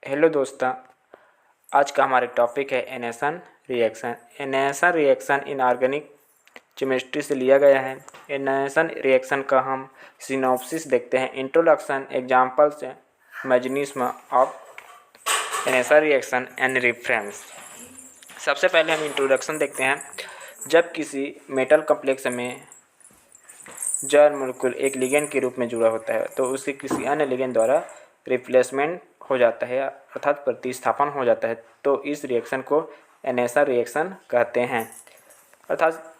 Hello दोस्तों, आज का हमारा टॉपिक है एनेसन रिएक्शन। एनेसन रिएक्शन इनऑर्गेनिक केमिस्ट्री से लिया गया है। एनेसन रिएक्शन का हम सिनॉप्सिस देखते हैं। इंट्रोडक्शन, एग्जांपल्स, मैकेनिज्म ऑफ एनेसन रिएक्शन एंड रेफरेंस। सबसे पहले हम इंट्रोडक्शन देखते हैं। जब किसी मेटल कॉम्प्लेक्स में जल मॉलिक्यूल एक लिगेंड के रूप में जुड़ा होता है तो उसे किसी अन्य लिगेंड द्वारा रिप्लेसमेंट हो जाता है अर्थात प्रतिस्थापन हो जाता है, तो इस रिएक्शन को एनेसन रिएक्शन कहते हैं। अर्थात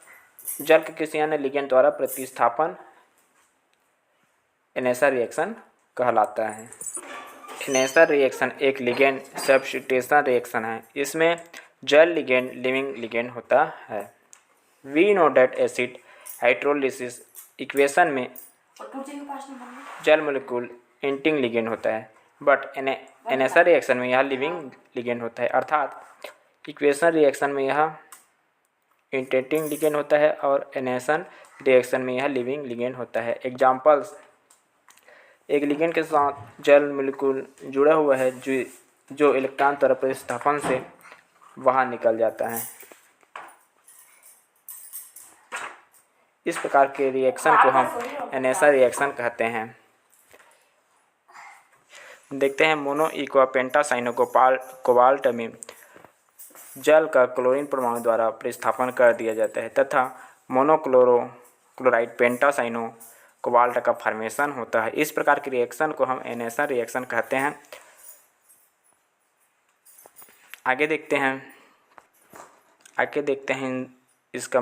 जल के किसी अन्य लिगेंड द्वारा प्रतिस्थापन एनेसन रिएक्शन कहलाता है। एनेसन रिएक्शन एक लिगेंड सब्स्टिट्यूशन रिएक्शन है। इसमें जल लिगेंड लिविंग लिगेंड होता है। We know that acid hydrolysis equation में जल मॉलिक्यूल इंटिंग लिगेंड होता है, बट एनेसन रिएक्शन में यह लिविंग लिगेंड होता है। अर्थात इक्वेशन रिएक्शन में यह इंटेंटिंग लिगेंड होता है और एनेसन रिएक्शन में यह लिविंग लिगेंड होता है। एग्जांपल्स, एक लिगेंड के साथ जल मॉलिक्यूल जुड़ा हुआ है जो इलेक्ट्रॉन द्वारा प्रतिस्थापन से बाहर निकल जाता है। इस प्रकार के रिएक्शन को हम एनेसन रिएक्शन कहते हैं। देखते हैं मोनो इक्वा पेंटासाइनो कोबाल्ट में जल का क्लोरीन परमाणु द्वारा प्रतिस्थापन कर दिया जाता है तथा मोनोक्लोराइड पेंटासाइनो कोबाल्ट का फॉर्मेशन होता है। इस प्रकार के रिएक्शन को हम एनेसन रिएक्शन कहते हैं। आगे देखते हैं इसका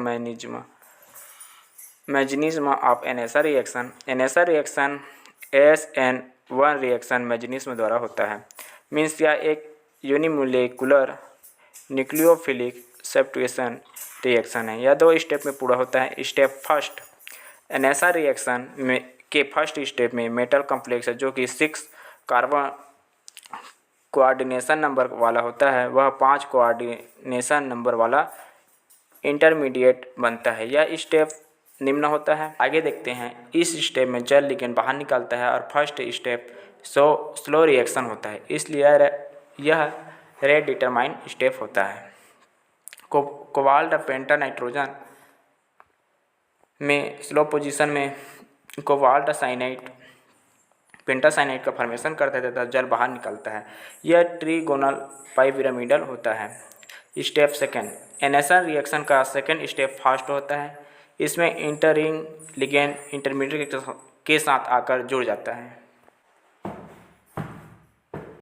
मैकेनिज्म ऑफ एनेसन रिएक्शन। एनेसन रिएक्शन SN1 रिएक्शन मैकेनिज्म द्वारा होता है। मीन्स यह एक यूनिमोलिकुलर न्यूक्लियोफिलिक सब्स्टिट्यूशन रिएक्शन है। यह 2 स्टेप में पूरा होता है। स्टेप फर्स्ट, एनेसन रिएक्शन के फर्स्ट स्टेप में मेटल कॉम्प्लेक्स है जो कि 6 कार्बन कोऑर्डिनेशन नंबर वाला होता है, वह 5 कोऑर्डिनेशन नंबर वाला इंटरमीडिएट बनता है। यह स्टेप निम्न होता है। आगे देखते हैं। इस स्टेप में जल लिगेंड बाहर निकलता है और फर्स्ट स्टेप स्लो रिएक्शन होता है, इसलिए यह रेट डिटरमाइन स्टेप होता है। कोबाल्ट पेंटानाइट्रोजन में स्लो पोजीशन में कोबाल्ट पेंटासाइनाइड का फॉर्मेशन करता है तथा जल बाहर निकलता है। यह ट्रीगोनल पाइपिरामिडल होता है। स्टेप सेकेंड, एनेसन रिएक्शन का सेकेंड स्टेप फास्ट होता है। इसमें इंटरिंग लिगेंड इंटरमीडिएट के साथ आकर जुड़ जाता है।